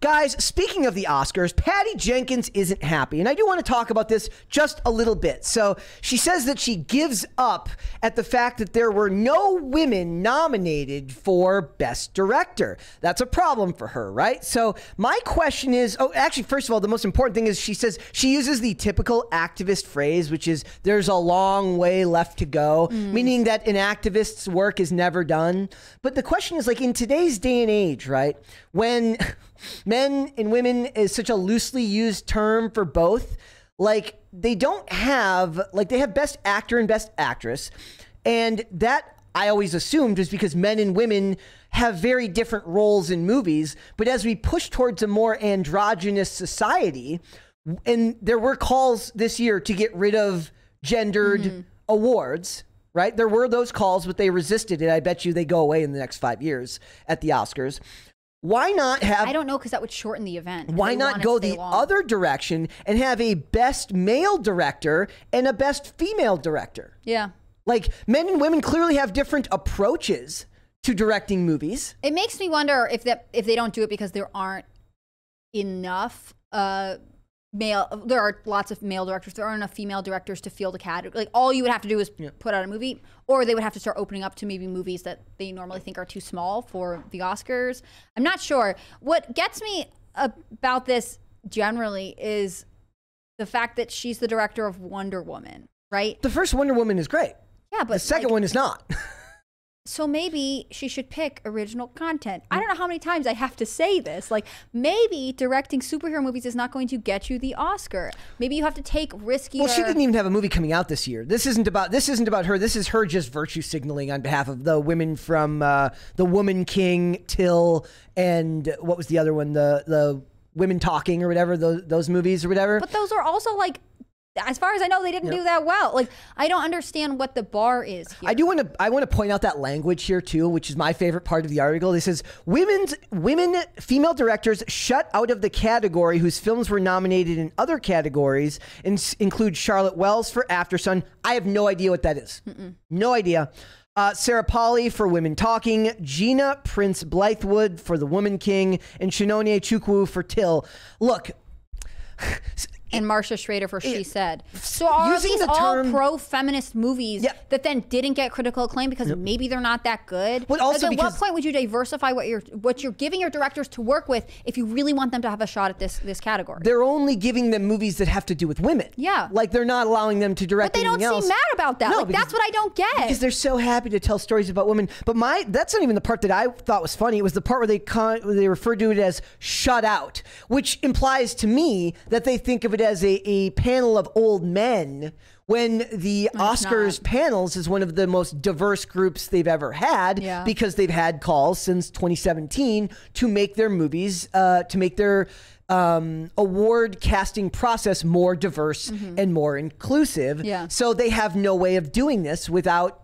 Guys, speaking of the Oscars, Patty Jenkins isn't happy, and I do want to talk about this just a little bit. So she says that she gives up at the fact that there were no women nominated for Best Director. That's a problem for her, right? So my question is, actually, first of all, the most important thing is she says she uses the typical activist phrase, which is there's a long way left to go, meaning that an activist's work is never done. But the question is, like, in today's day and age, right, when men and women is such a loosely used term for both, like, they have Best Actor and Best Actress. And that I always assumed was because men and women have very different roles in movies. But as we push towards a more androgynous society, and there were calls this year to get rid of gendered awards, right? There were those calls, but they resisted it. I bet you they go away in the next 5 years at the Oscars. Why not have... I don't know, because that would shorten the event. Why not go the other direction and have a Best Male Director and a Best Female Director? Yeah. Like, men and women clearly have different approaches to directing movies. It makes me wonder if they don't do it because there aren't enough there are lots of male directors. There aren't enough female directors to field a category. Like, all you would have to do is put out a movie, or they would have to start opening up to maybe movies that they normally think are too small for the Oscars. I'm not sure. What gets me about this generally is the fact that she's the director of Wonder Woman, right? The first Wonder Woman is great. Yeah, but the second one is not. So maybe she should pick original content. I don't know how many times I have to say this. Like, maybe directing superhero movies is not going to get you the Oscar. Maybe you have to take riskier... Well, she didn't even have a movie coming out this year. This isn't about her. This is her just virtue signaling on behalf of the women from The Woman King, Till, and what was the other one? The Women Talking or whatever, those movies or whatever. But those are also, like, as far as I know, they didn't do that well. Like, I don't understand what the bar is here. I want to point out that language here too, which is my favorite part of the article. It says female directors shut out of the category whose films were nominated in other categories include Charlotte Wells for Aftersun. I have no idea what that is. No idea. Sarah Polley for Women Talking, Gina Prince Blythewood for The Woman King, and Shinonye Chukwu for Till. Look. And Marcia Schrader for She Said. So are these all pro-feminist movies that then didn't get critical acclaim because maybe they're not that good? But also like, at what point would you diversify what you're giving your directors to work with if you really want them to have a shot at this category? They're only giving them movies that have to do with women. Yeah. Like, they're not allowing them to direct anything else. But they don't seem mad about that. No, like, that's what I don't get. Because they're so happy to tell stories about women. But that's not even the part that I thought was funny. It was the part where they referred to it as shut out, which implies to me that they think of it as a panel of old men, when the Oscars panels is one of the most diverse groups they've ever had, because they've had calls since 2017 to make their movies, to make their award casting process more diverse and more inclusive. So they have no way of doing this without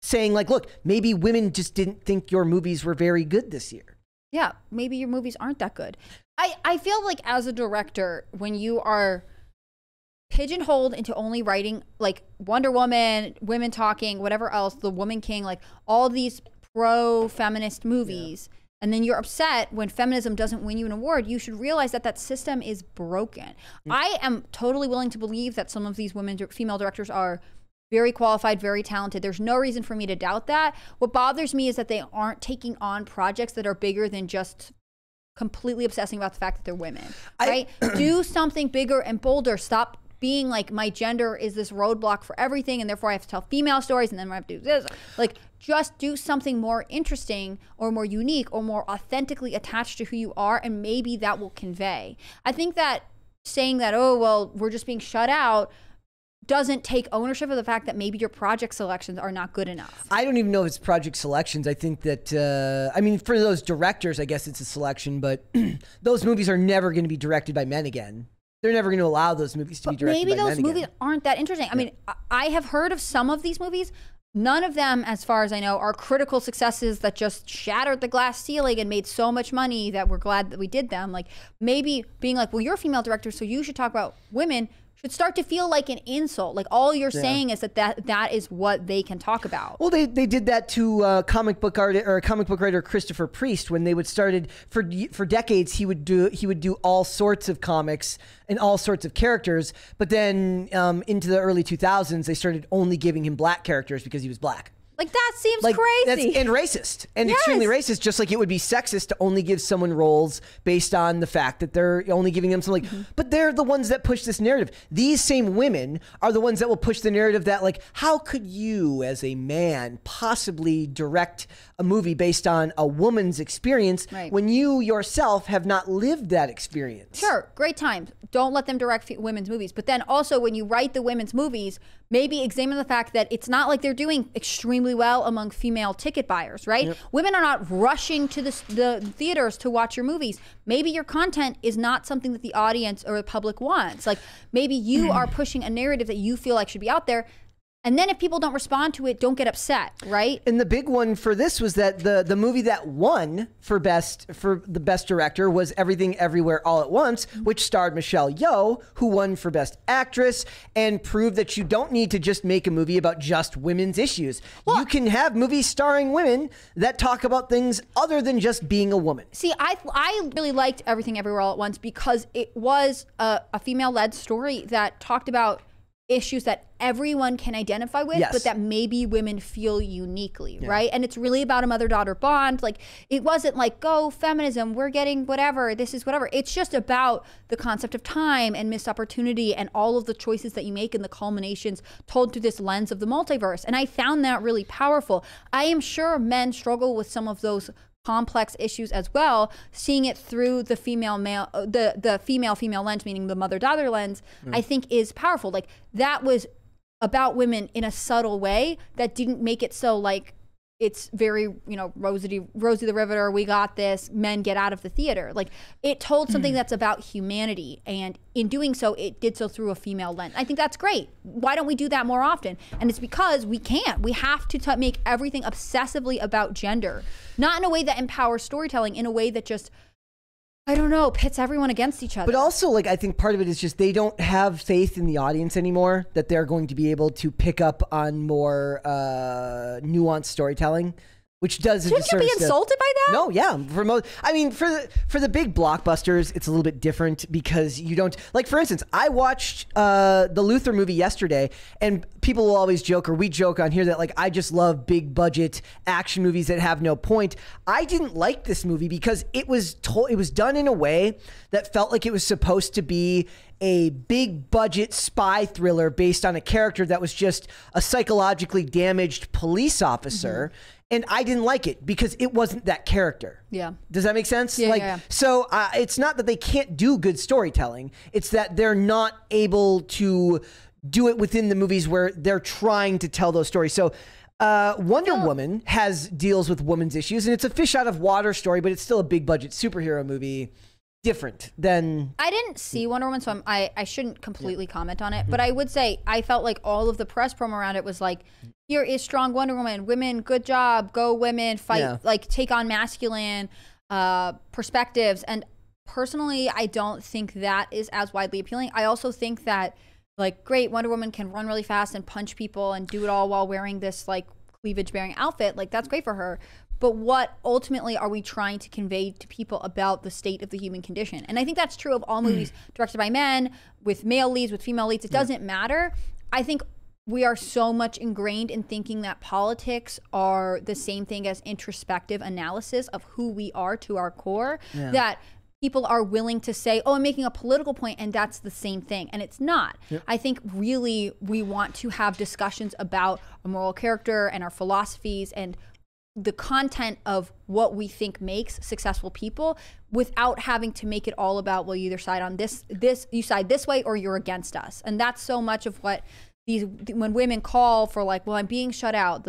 saying, like, look, maybe women just didn't think your movies were very good this year. Yeah, maybe your movies aren't that good. I feel like as a director, when you are pigeonholed into only writing like Wonder Woman, Women Talking, whatever else, The Woman King, like all these pro-feminist movies, and then you're upset when feminism doesn't win you an award, you should realize that system is broken. I am totally willing to believe that some of these female directors are very qualified, very talented. There's no reason for me to doubt that. What bothers me is that they aren't taking on projects that are bigger than just completely obsessing about the fact that they're women, right? Do something bigger and bolder. Stop being like, my gender is this roadblock for everything, and therefore I have to tell female stories, and then I have to do this. Like, just do something more interesting or more unique or more authentically attached to who you are, and maybe that will convey. I think that saying that, oh, well, we're just being shut out, doesn't take ownership of the fact that maybe your project selections are not good enough. I don't even know if it's project selections. I think that, I mean, for those directors, I guess it's a selection, but those movies are never going to be directed by men again. They're never going to allow those movies to be directed by men again. Maybe those movies aren't that interesting. I mean, I have heard of some of these movies. None of them, as far as I know, are critical successes that just shattered the glass ceiling and made so much money that we're glad that we did them. Like, maybe being like, well, you're a female director, so you should talk about women. should start to feel like an insult. Like all you're saying is that is what they can talk about. Well, they did that to comic book writer Christopher Priest when they would started for decades. He would do all sorts of comics and all sorts of characters, but then into the early 2000s, they started only giving him black characters because he was black. Like that seems crazy. And racist. And extremely racist, just like it would be sexist to only give someone roles based on the fact that they're only giving them something. But they're the ones that push this narrative. These same women are the ones that will push the narrative that, like, how could you as a man possibly direct a movie based on a woman's experience when you yourself have not lived that experience? Sure, great times. Don't let them direct women's movies. But then also when you write the women's movies, maybe examine the fact that it's not like they're doing extremely well among female ticket buyers, right? Yep. Women are not rushing to the theaters to watch your movies. Maybe your content is not something that the audience or the public wants. Like maybe you are pushing a narrative that you feel like should be out there. And then if people don't respond to it, don't get upset, right? And the big one for this was that the movie that won for the best director was Everything Everywhere All at Once, which starred Michelle Yeoh, who won for best actress and proved that you don't need to just make a movie about just women's issues. Well, you can have movies starring women that talk about things other than just being a woman. See, I really liked Everything Everywhere All at Once because it was a female-led story that talked about issues that everyone can identify with, but that maybe women feel uniquely, right? And it's really about a mother-daughter bond. Like, it wasn't like, go feminism, we're getting whatever, this is whatever. It's just about the concept of time and missed opportunity and all of the choices that you make and the culminations told through this lens of the multiverse. And I found that really powerful. I am sure men struggle with some of those complex issues as well. Seeing it through the female female lens, meaning the mother-daughter lens, I think is powerful. Like that was about women in a subtle way that didn't make it so like it's very, you know, Rosie the Riveter, we got this, men get out of the theater. Like it told something that's about humanity, and in doing so, it did so through a female lens. I think that's great. Why don't we do that more often? And it's because we can't. We have to make everything obsessively about gender, not in a way that empowers storytelling, in a way that just, I don't know, pits everyone against each other. But also, like, I think part of it is just they don't have faith in the audience anymore, that they're going to be able to pick up on more nuanced storytelling, which does. Shouldn't you be insulted by that? No, yeah. For the big blockbusters, it's a little bit different because you don't, like, for instance, I watched the Luther movie yesterday, and people will always joke, or we joke on here, that like I just love big budget action movies that have no point. I didn't like this movie because it was done in a way that felt like it was supposed to be a big budget spy thriller based on a character that was just a psychologically damaged police officer. And I didn't like it because it wasn't that character. Yeah. Does that make sense? Yeah, So it's not that they can't do good storytelling. It's that they're not able to do it within the movies where they're trying to tell those stories. So Wonder Woman deals with women's issues, and it's a fish out of water story, but it's still a big budget superhero movie. Different than... I didn't see Wonder Woman, so I shouldn't completely comment on it. But I would say I felt like all of the press promo around it was like, here is strong Wonder Woman. Women, good job. Go women. Fight. Like, take on masculine perspectives. And personally, I don't think that is as widely appealing. I also think that, like, great, Wonder Woman can run really fast and punch people and do it all while wearing this, like, cleavage-bearing outfit. Like, that's great for her. But what ultimately are we trying to convey to people about the state of the human condition? And I think that's true of all movies directed by men, with male leads, with female leads. It doesn't matter. I think we are so much ingrained in thinking that politics are the same thing as introspective analysis of who we are to our core, that people are willing to say, oh, I'm making a political point, and that's the same thing. And it's not. I think really we want to have discussions about our moral character and our philosophies and the content of what we think makes successful people, without having to make it all about, well, you either side on this, you side this way, or you're against us. And that's so much of what when women call for, like, well, I'm being shut out,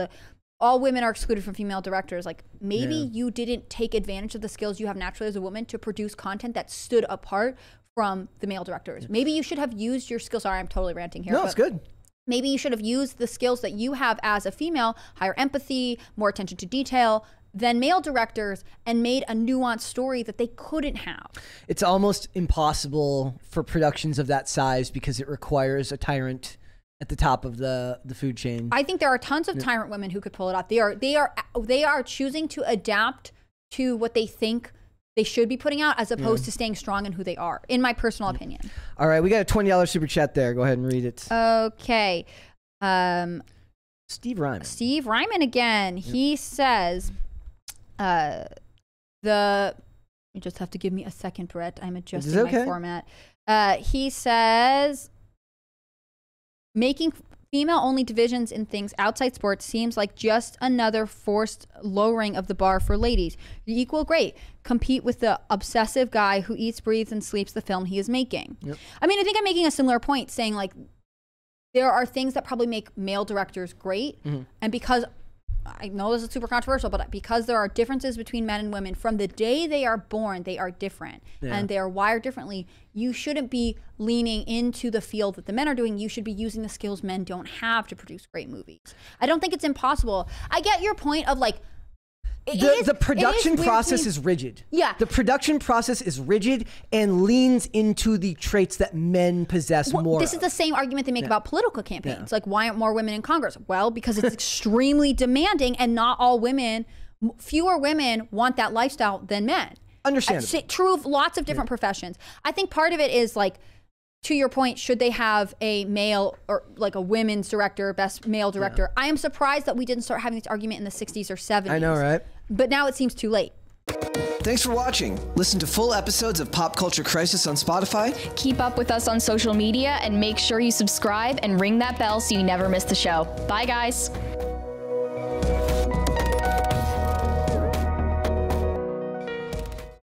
all women are excluded from female directors. Like, maybe you didn't take advantage of the skills you have naturally as a woman to produce content that stood apart from the male directors. Maybe you should have used your skills. Sorry, I'm totally ranting here. No, it's good. Maybe you should have used the skills that you have as a female, higher empathy, more attention to detail, than male directors and made a nuanced story that they couldn't have. It's almost impossible for productions of that size because it requires a tyrant at the top of the food chain. I think there are tons of tyrant women who could pull it off. They are choosing to adapt to what they think they should be putting out as opposed to staying strong in who they are, in my personal opinion. All right, we got a $20 super chat there. Go ahead and read it. Okay. Steve Ryman. Steve Ryman again. Yep. He says, you just have to give me a second, Brett. I'm adjusting my format. He says, making female-only divisions in things outside sports seems like just another forced lowering of the bar for ladies. You're equal, great. Compete with the obsessive guy who eats, breathes, and sleeps the film he is making. Yep. I mean, I think I'm making a similar point, saying like there are things that probably make male directors great, and because I know this is super controversial, but because there are differences between men and women from the day they are born, they are different and they are wired differently. You shouldn't be leaning into the field that the men are doing. You should be using the skills men don't have to produce great movies. I don't think it's impossible. I get your point of like, the production process is rigid. Yeah. The production process is rigid and leans into the traits that men possess more. This is the same argument they make about political campaigns. Like, why aren't more women in Congress? Well, because it's extremely demanding and not all women, fewer women want that lifestyle than men. Understandable. True of lots of different professions. I think part of it is like, to your point, should they have a male or like a women's director, best male director? I am surprised that we didn't start having this argument in the 60s or 70s. I know, right? But now it seems too late. Thanks for watching. Listen to full episodes of Pop Culture Crisis on Spotify. Keep up with us on social media and make sure you subscribe and ring that bell so you never miss the show. Bye, guys.